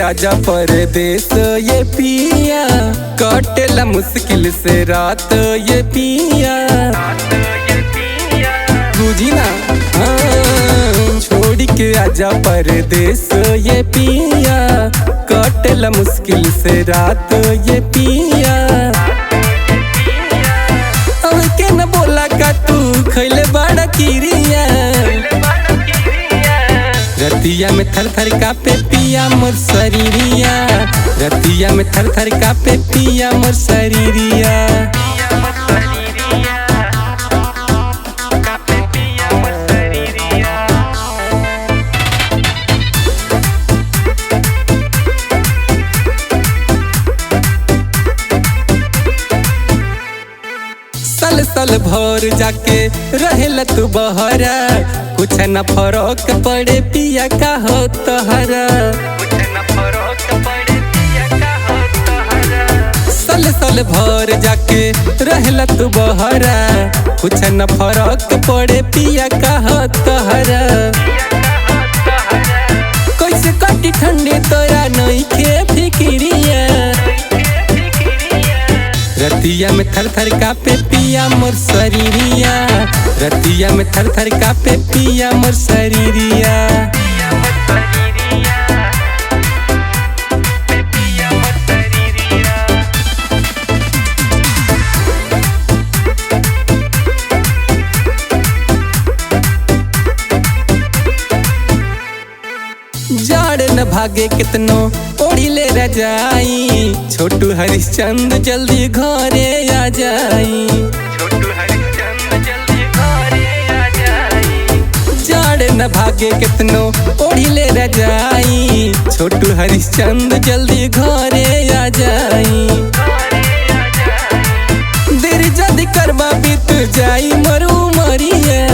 आजा परदेस ये पिया, कटेला मुश्किल से रात ये पिया, बुझी ना। हाँ, छोड़ के आजा परदेस ये पिया, कटेला मुश्किल से रात ये पिया। के न बोला का तू खैले बड़ा किरिया, रतिया में थर थर कापे पिया मोर शरीरिया, रतिया में थर थर कापे पिया मोर शरीरिया। साल साल भर जाके रहेला तू बहरा, कुछ न फरक पड़े पिया का हो तोहरा। साल साल भर जाके रहेला तू बहरा, कुछ न फरक पड़े पिया का हो तोहरा। कैसे कटी ठंडी तोरा नइखे फिकिरिया, रतिया में थर थर कापे पिया मोर शरीरिया, रतिया में थर थर कापे पिया मोर शरीरिया। जाड़ न भागे कितनो ओढ़िले रजाई, छोटू हरिश्चंद्र जल्दी घरे आ जाई। जाड़ न भागे कितनो ओढ़िले रजाई, छोटू हरिश्चंद्र जल्दी घरे आ जाई। देर जल्दी करवा बीत जाई मरू मरिया,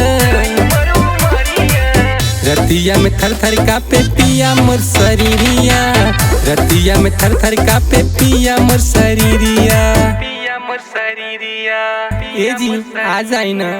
रतिया में थर थर कापे पिया मोर शरीरिया, रतिया में थर थर कापे पिया मोर शरीरिया। ए जी आ जाई ना।